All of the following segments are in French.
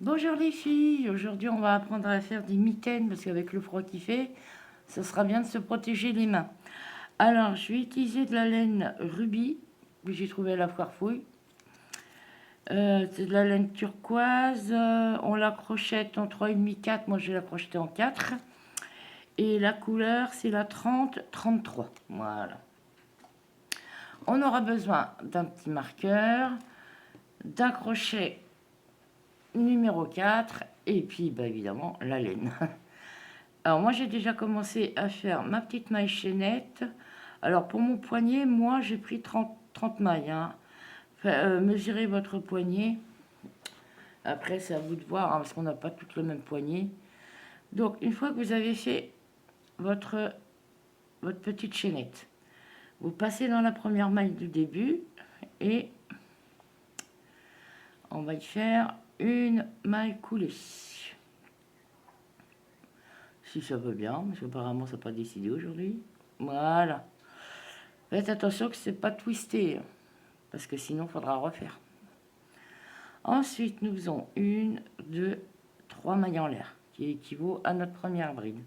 Bonjour les filles, aujourd'hui on va apprendre à faire des mitaines parce qu'avec le froid qu'il fait, ça sera bien de se protéger les mains. Alors je vais utiliser de la laine rubis que j'ai trouvé à la foire fouille. C'est de la laine turquoise, on la crochette en 3,5-4, moi je vais la crocheter en 4. Et la couleur c'est la 30-33, voilà. On aura besoin d'un petit marqueur, d'un crochet numéro 4 et puis bah, évidemment la laine. Alors moi j'ai déjà commencé à faire ma petite maille chaînette. Alors pour mon poignet, moi j'ai pris 30 mailles. Hein. Enfin, mesurez votre poignet. Après c'est à vous de voir hein, parce qu'on n'a pas toutes le même poignet. Donc une fois que vous avez fait votre petite chaînette, vous passez dans la première maille du début et on va y faire une maille coulée. Si ça veut bien, parce qu'apparemment ça n'a pas décidé aujourd'hui. Voilà. Faites attention que c'est pas twisté, parce que sinon il faudra refaire. Ensuite, nous faisons 1, 2, 3 mailles en l'air, qui équivaut à notre première bride.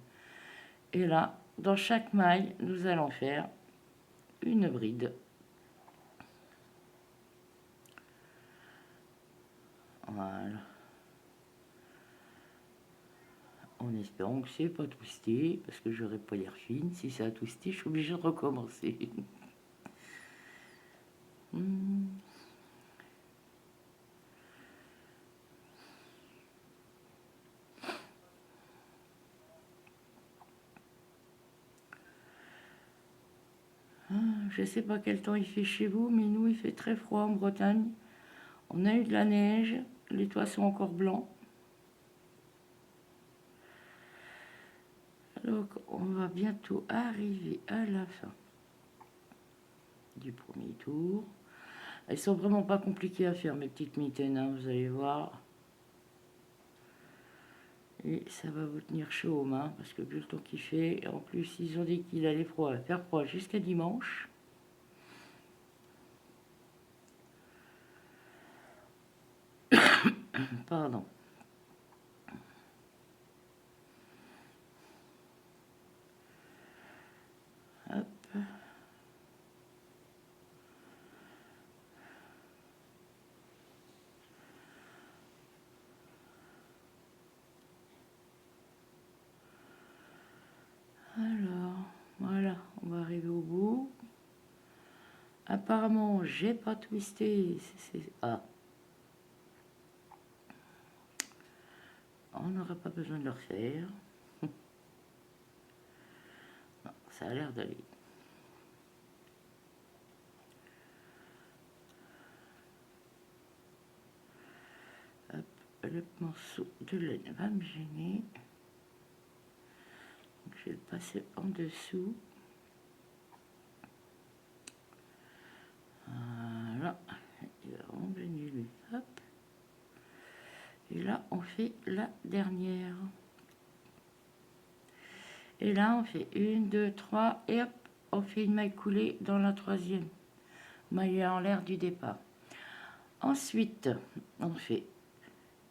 Et là, dans chaque maille, nous allons faire une bride. Voilà. En espérant que c'est pas twisté, parce que j'aurais pas l'air fine. Si ça a twisté, je suis obligée de recommencer. Je sais pas quel temps il fait chez vous, mais nous, il fait très froid en Bretagne. On a eu de la neige, les toits sont encore blancs. Donc, on va bientôt arriver à la fin du premier tour. Elles sont vraiment pas compliquées à faire, mes petites mitaines, hein, vous allez voir. Et ça va vous tenir chaud aux mains, parce que vu le temps qu'il fait, en plus, ils ont dit qu'il allait faire froid jusqu'à dimanche. Pardon. Hop. Alors, voilà, on va arriver au bout. Apparemment, j'ai pas twisté. Ah. On n'aura pas besoin de le refaire. Non, ça a l'air d'aller. Hop, le morceau de laine va me gêner. Donc, je vais le passer en dessous. Voilà. Il va vraiment gêner lui. Hop. Et là, on fait la dernière. Et là, on fait 1, 2, 3. Et hop, on fait une maille coulée dans la troisième. Maille en l'air du départ. Ensuite, on fait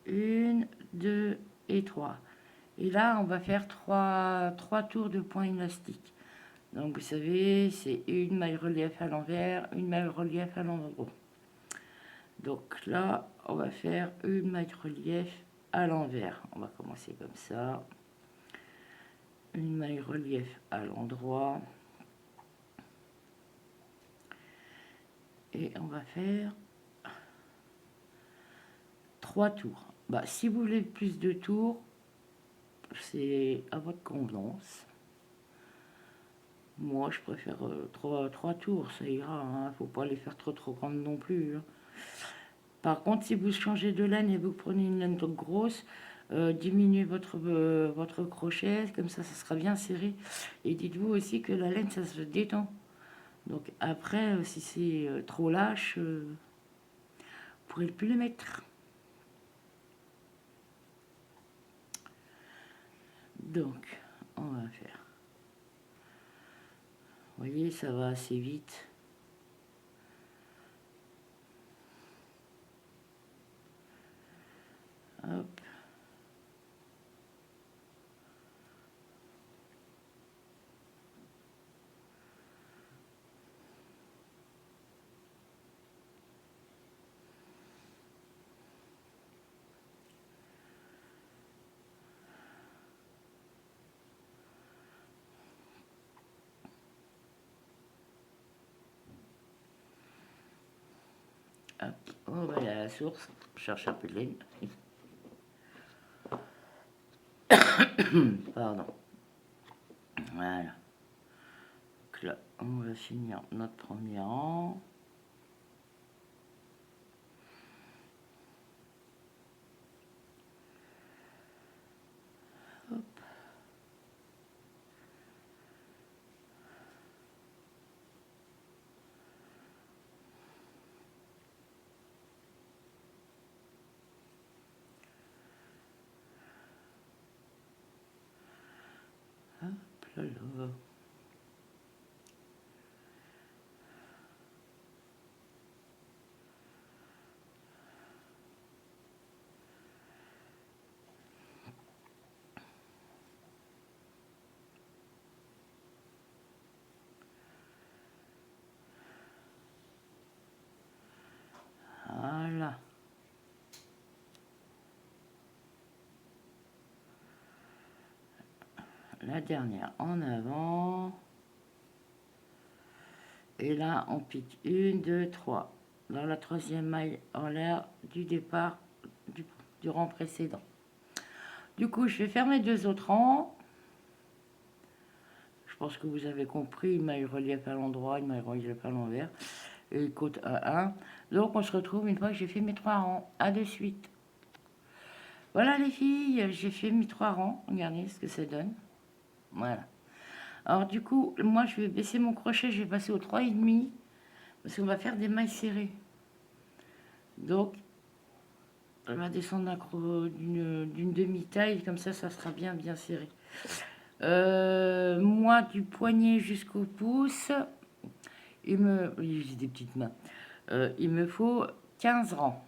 1, 2 et 3. Et là, on va faire 3 tours de point élastique. Donc, vous savez, c'est une maille relief à l'envers, une maille relief à l'endroit. Donc là, on va faire une maille relief à l'envers. On va commencer comme ça. Une maille relief à l'endroit. Et on va faire 3 tours. Bah, si vous voulez plus de tours, c'est à votre convenance. Moi, je préfère 3 tours, ça ira. Hein. Faut pas les faire trop grandes non plus. Hein. Par contre, si vous changez de laine et vous prenez une laine grosse, diminuez votre crochet, comme ça sera bien serré. Et dites-vous aussi que la laine, ça se détend. Donc après, si c'est trop lâche, vous pourrez plus le mettre. Donc, on va faire. Vous voyez, ça va assez vite. Hop. Hop, on va aller à la source, chercher un peu de laine. Pardon. Voilà. Donc là, on va finir notre premier rang. Hop. Hop là là. Voilà. La dernière en avant. Et là, on pique 1, 2, 3. Dans la troisième maille en l'air du départ du rang précédent. Du coup, je vais faire mes deux autres rangs. Je pense que vous avez compris, une maille relief à l'endroit, une maille relief à l'envers. Et côte 1, 1. Donc, on se retrouve une fois que j'ai fait mes 3 rangs. À de suite. Voilà les filles, j'ai fait mes 3 rangs. Regardez ce que ça donne. Voilà. Alors du coup, moi je vais baisser mon crochet, je vais passer au 3,5 parce qu'on va faire des mailles serrées. Donc, on va descendre d'une demi-taille, comme ça sera bien serré. Moi, du poignet jusqu'au pouce, oui, j'ai des petites mains. Il me faut 15 rangs.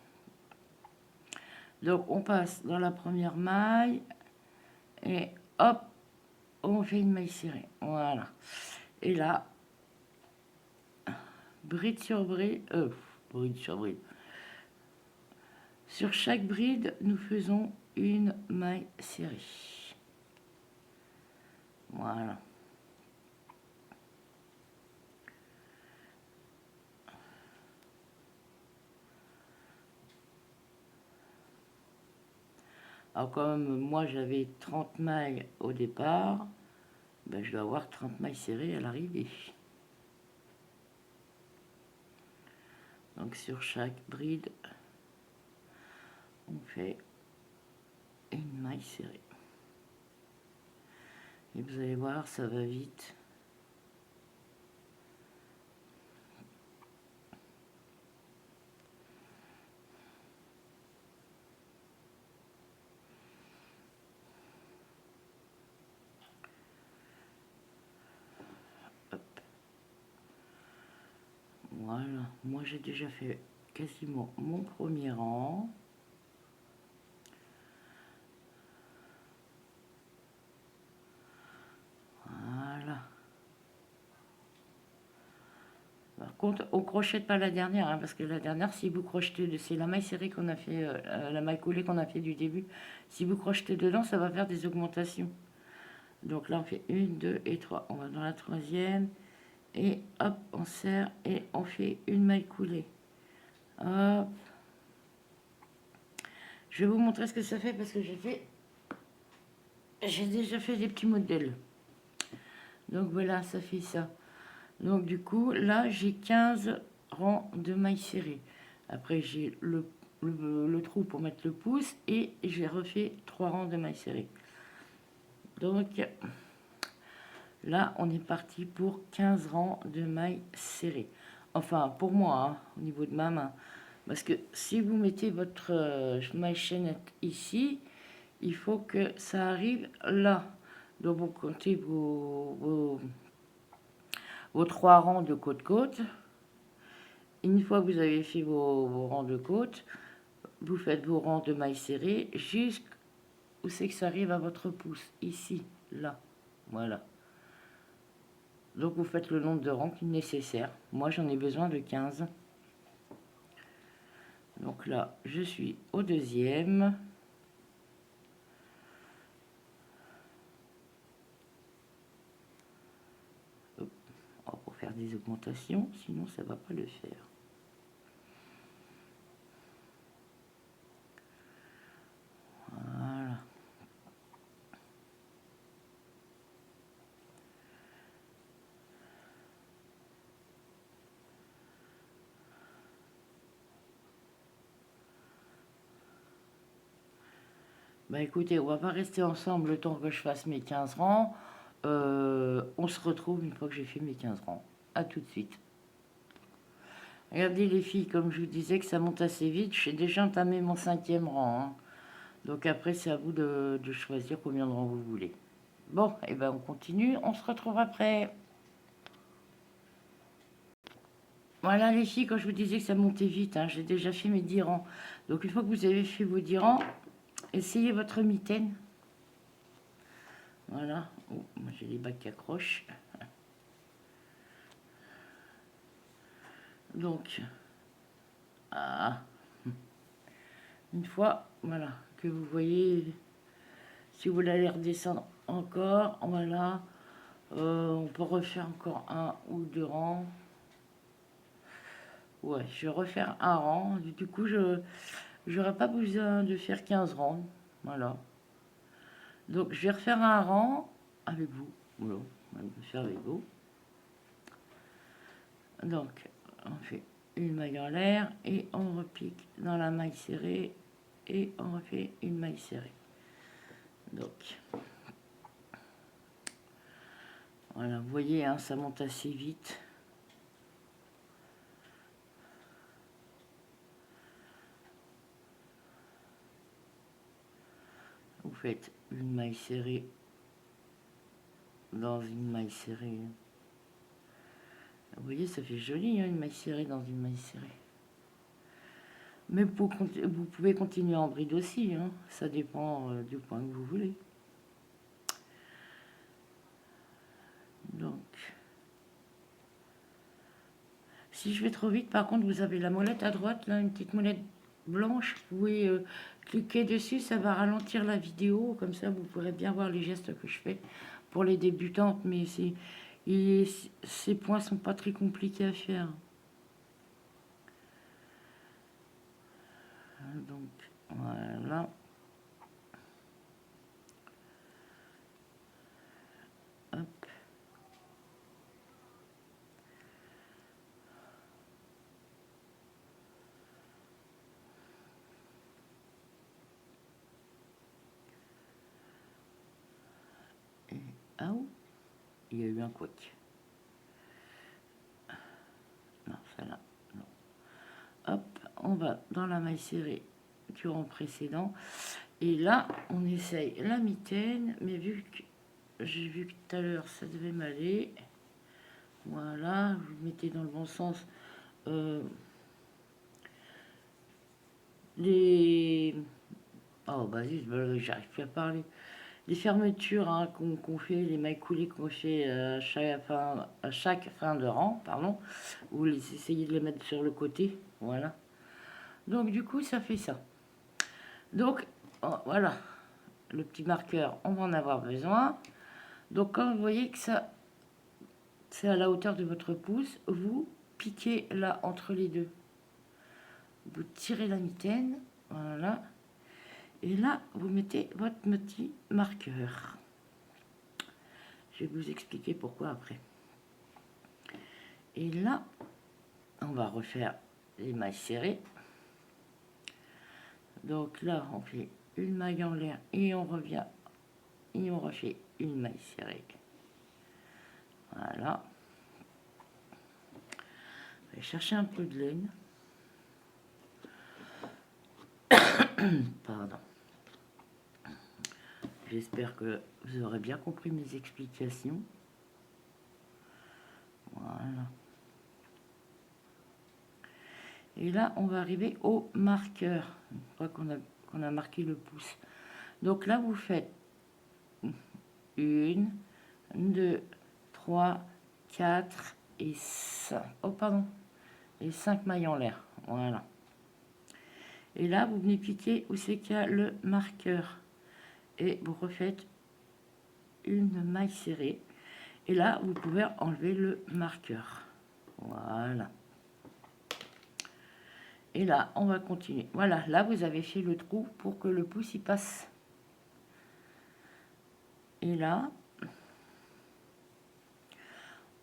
Donc, on passe dans la première maille et hop, on fait une maille serrée. Voilà. Et là, bride sur bride, bride sur bride. Sur chaque bride, nous faisons une maille serrée. Voilà. Alors comme moi j'avais 30 mailles au départ, ben, je dois avoir 30 mailles serrées à l'arrivée. Donc sur chaque bride, on fait une maille serrée. Et vous allez voir, ça va vite. Hop. Voilà, moi j'ai déjà fait quasiment mon premier rang. Voilà. Par contre, on crochette pas la dernière, hein, parce que la dernière, si vous crochetez, c'est la maille serrée qu'on a fait, la maille coulée qu'on a fait du début. Si vous crochetez dedans, ça va faire des augmentations. Donc là, on fait 1, 2 et 3. On va dans la troisième. Et hop, on serre et on fait une maille coulée. Hop. Je vais vous montrer ce que ça fait parce que j'ai déjà fait des petits modèles. Donc voilà, ça fait ça. Donc du coup, là, j'ai 15 rangs de mailles serrées. Après, j'ai le trou pour mettre le pouce et j'ai refait 3 rangs de mailles serrées. Donc là, on est parti pour 15 rangs de mailles serrées. Enfin, pour moi, hein, au niveau de ma main. Parce que si vous mettez votre maille chaînette ici, il faut que ça arrive là. Donc vous comptez vos 3 rangs de côte-côte. Une fois que vous avez fait vos rangs de côte, vous faites vos rangs de mailles serrées jusqu'où c'est que ça arrive à votre pouce. Ici, là. Voilà. Donc vous faites le nombre de rangs qui est nécessaire. Moi j'en ai besoin de 15. Donc là, je suis au deuxième. Pour faire des augmentations, sinon ça va pas le faire. Bah écoutez, on va pas rester ensemble le temps que je fasse mes 15 rangs. On se retrouve une fois que j'ai fait mes 15 rangs. À tout de suite. Regardez les filles, comme je vous disais que ça monte assez vite, j'ai déjà entamé mon 5e rang, hein. Donc après, c'est à vous de choisir combien de rangs vous voulez. Bon, et ben on continue, on se retrouve après. Voilà les filles, quand je vous disais que ça montait vite, hein, j'ai déjà fait mes 10 rangs. Donc une fois que vous avez fait vos 10 rangs, essayez votre mitaine. Voilà. Oh, moi j'ai les bacs qui accrochent. Donc, une fois, voilà, que vous voyez, si vous voulez redescendre encore, voilà, on peut refaire encore un ou 2 rangs. Ouais, je vais refaire un rang. Du coup, je n'aurai pas besoin de faire 15 rangs. Voilà. Donc, je vais refaire un rang avec vous. Voilà, je vais le faire avec vous. Donc, on fait une maille en l'air et on repique dans la maille serrée et on refait une maille serrée. Donc, voilà, vous voyez, hein, ça monte assez vite. Vous faites une maille serrée dans une maille serrée. Vous voyez, ça fait joli, hein, une maille serrée dans une maille serrée. Mais vous pouvez continuer en bride aussi, hein. Ça dépend du point que vous voulez. Donc, si je vais trop vite, par contre, vous avez la molette à droite, là, une petite molette blanche. Vous pouvez cliquer dessus, ça va ralentir la vidéo. Comme ça, vous pourrez bien voir les gestes que je fais pour les débutantes. Mais ces points sont pas très compliqués à faire. Donc, voilà. Hop. Et, ah, il y a eu un couac. Non, celle-là, non. Hop, on va dans la maille serrée du rang précédent. Et là, on essaye la mitaine, mais vu que j'ai vu que tout à l'heure, ça devait m'aller. Voilà, vous le mettez dans le bon sens. Les... Oh, bah j'arrive plus à parler. Les fermetures, hein, qu'on fait, les mailles coulées qu'on fait à chaque fin de rang, pardon, vous essayez de les mettre sur le côté, voilà. Donc du coup, ça fait ça. Donc, oh, voilà, le petit marqueur, on va en avoir besoin. Donc quand vous voyez que ça, c'est à la hauteur de votre pouce, vous piquez là entre les deux. Vous tirez la mitaine, voilà. Et là, vous mettez votre petit marqueur. Je vais vous expliquer pourquoi après. Et là, on va refaire les mailles serrées. Donc là, on fait une maille en l'air et on revient et on refait une maille serrée. Voilà. Je vais chercher un peu de laine. Pardon. J'espère que vous aurez bien compris mes explications. Voilà. Et là, on va arriver au marqueur. Une fois qu'on a marqué le pouce. Donc là, vous faites 1, 2, 3, 4 et 5. Oh, pardon. Et 5 mailles en l'air. Voilà. Et là, vous venez piquer où c'est qu'il y a le marqueur. Et vous refaites une maille serrée. Et là, vous pouvez enlever le marqueur. Voilà. Et là, on va continuer. Voilà, là, vous avez fait le trou pour que le pouce y passe. Et là,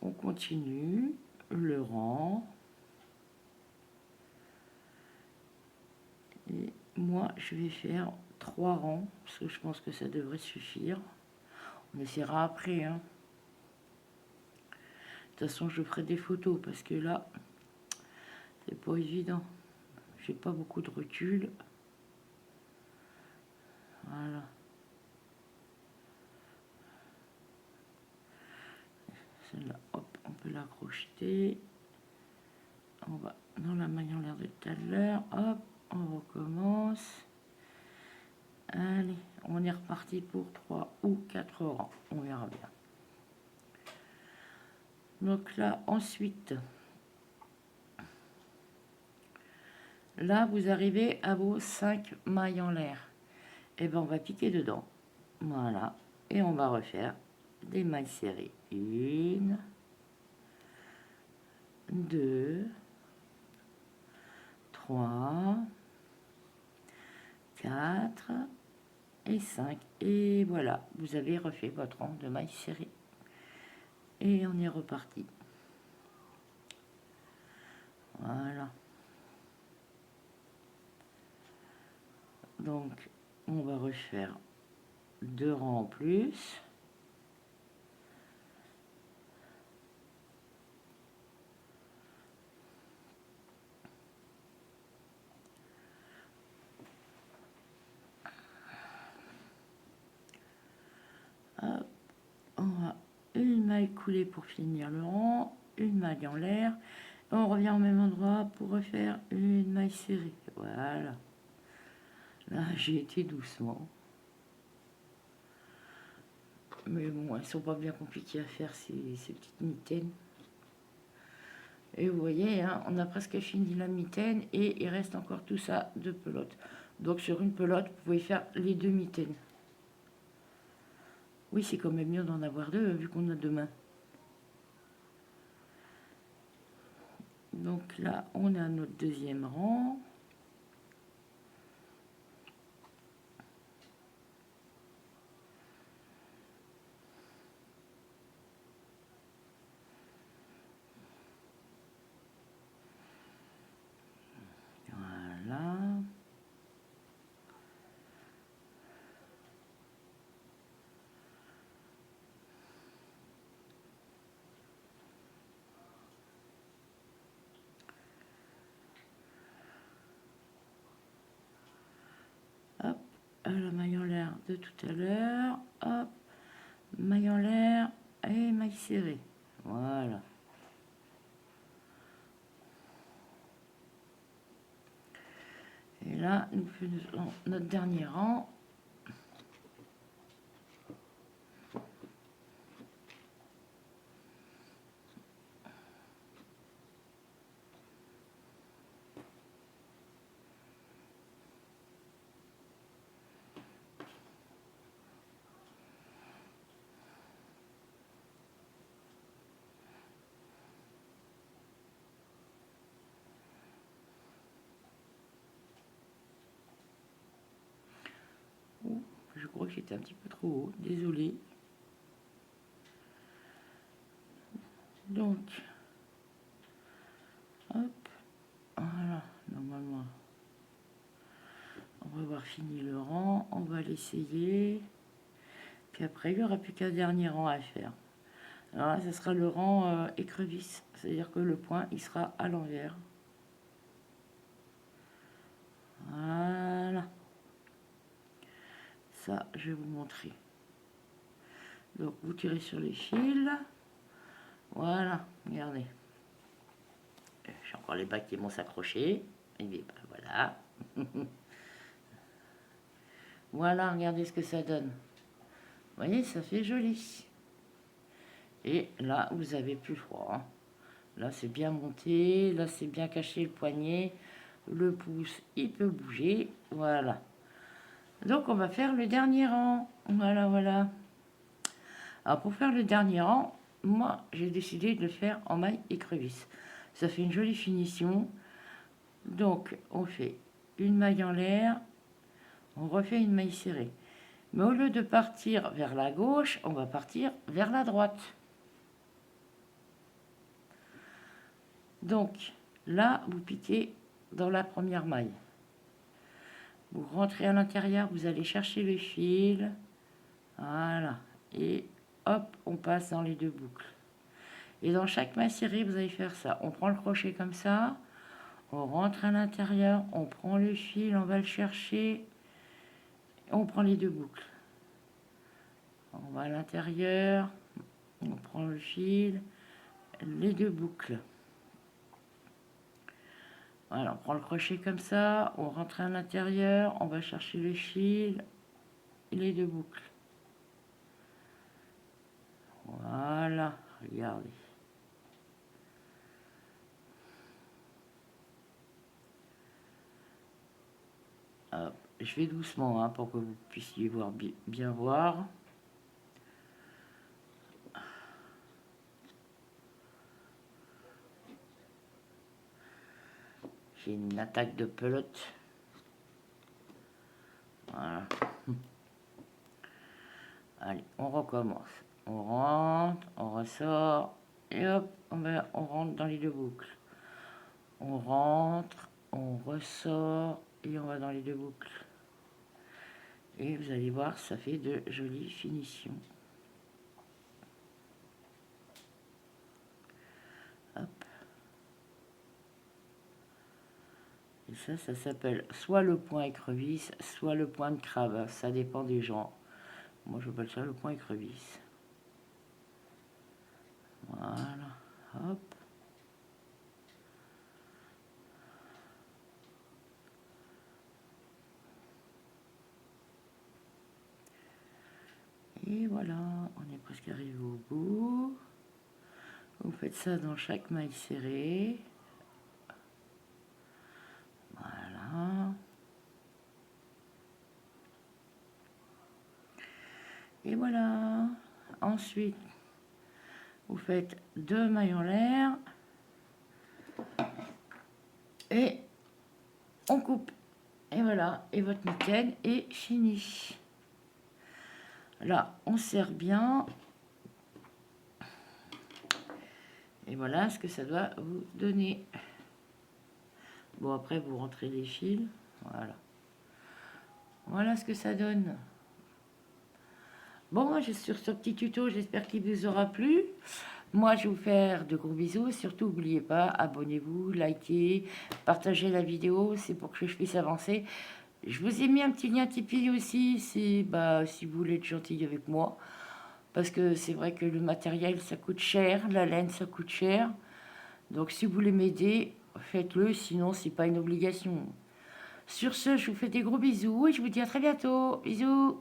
on continue le rang. Et moi, je vais faire 3 rangs, parce que je pense que ça devrait suffire. On essaiera après, hein. De toute façon, je ferai des photos, parce que là, c'est pas évident. J'ai pas beaucoup de recul. Voilà. Celle-là, hop, on peut la crocheter. On va dans la maille en l'air de tout à l'heure. Hop, on recommence. Allez, on est reparti pour 3 ou 4 rangs. On verra bien. Donc là, ensuite, là, vous arrivez à vos 5 mailles en l'air. Et bien, on va piquer dedans. Voilà. Et on va refaire des mailles serrées. 1, 2, 3, 4 et 5. Et voilà, vous avez refait votre rang de mailles serrées. Et on est reparti. Voilà. Donc, on va refaire 2 rangs en plus. Hop, on va une maille coulée pour finir le rang, une maille en l'air. On revient au même endroit pour refaire une maille serrée. Voilà. Là, j'ai été doucement. Mais bon, elles sont pas bien compliquées à faire, ces petites mitaines. Et vous voyez, hein, on a presque fini la mitaine et il reste encore tout ça de pelote. Donc sur une pelote, vous pouvez faire les 2 mitaines. Oui, c'est quand même mieux d'en avoir 2 vu qu'on a 2 mains. Donc là, on a notre deuxième rang. Voilà. Hop, la maille en l'air de tout à l'heure. Hop, maille en l'air et maille serrée. Voilà. Et là, nous faisons notre dernier rang. Je crois que j'étais un petit peu trop haut, désolé. Donc, hop, voilà, normalement, on va avoir fini le rang, on va l'essayer. Puis après, il n'y aura plus qu'un dernier rang à faire. Alors là, ce sera le rang écrevisse, c'est-à-dire que le point, il sera à l'envers. Voilà. Ça, je vais vous montrer. Donc, vous tirez sur les fils. Voilà, regardez. J'ai encore les bacs qui vont s'accrocher. Et bien, ben, voilà. Voilà, regardez ce que ça donne. Vous voyez, ça fait joli. Et là, vous avez plus froid. Hein. Là, c'est bien monté. Là, c'est bien caché le poignet. Le pouce, il peut bouger. Voilà. Donc, on va faire le dernier rang. Voilà, voilà. Alors, pour faire le dernier rang, moi, j'ai décidé de le faire en maille écrevisse. Ça fait une jolie finition. Donc, on fait une maille en l'air. On refait une maille serrée. Mais au lieu de partir vers la gauche, on va partir vers la droite. Donc, là, vous piquez dans la première maille. Vous rentrez à l'intérieur, vous allez chercher le fil. Voilà. Et hop, on passe dans les deux boucles. Et dans chaque maille serrée, vous allez faire ça. On prend le crochet comme ça. On rentre à l'intérieur. On prend le fil, on va le chercher. On prend les deux boucles. On va à l'intérieur. On prend le fil. Les deux boucles. Voilà, on prend le crochet comme ça. On rentre à l'intérieur. On va chercher le fil. Et les deux boucles. Voilà, regardez. Hop, je vais doucement hein, pour que vous puissiez voir bien voir. J'ai une attaque de pelote. Voilà. Allez, on recommence. On rentre, on ressort, et hop, on rentre dans les deux boucles. On rentre, on ressort, et on va dans les deux boucles. Et vous allez voir, ça fait de jolies finitions. Hop. Et ça s'appelle soit le point écrevisse, soit le point de crabe. Ça dépend des gens. Moi, j'appelle ça le point écrevisse. Voilà. Hop. Et voilà, on est presque arrivé au bout. Vous faites ça dans chaque maille serrée. Voilà. Et voilà. Ensuite, vous faites 2 mailles en l'air. Et on coupe. Et voilà. Et votre mitaine est finie. Là, on serre bien. Et voilà ce que ça doit vous donner. Bon, après, vous rentrez les fils. Voilà. Voilà ce que ça donne. Bon, moi, sur ce petit tuto, j'espère qu'il vous aura plu. Moi, je vais vous faire de gros bisous. Surtout, n'oubliez pas, abonnez-vous, likez, partagez la vidéo. C'est pour que je puisse avancer. Je vous ai mis un petit lien Tipeee aussi, si vous voulez être gentil avec moi. Parce que c'est vrai que le matériel, ça coûte cher. La laine, ça coûte cher. Donc, si vous voulez m'aider, faites-le. Sinon, c'est pas une obligation. Sur ce, je vous fais des gros bisous et je vous dis à très bientôt. Bisous.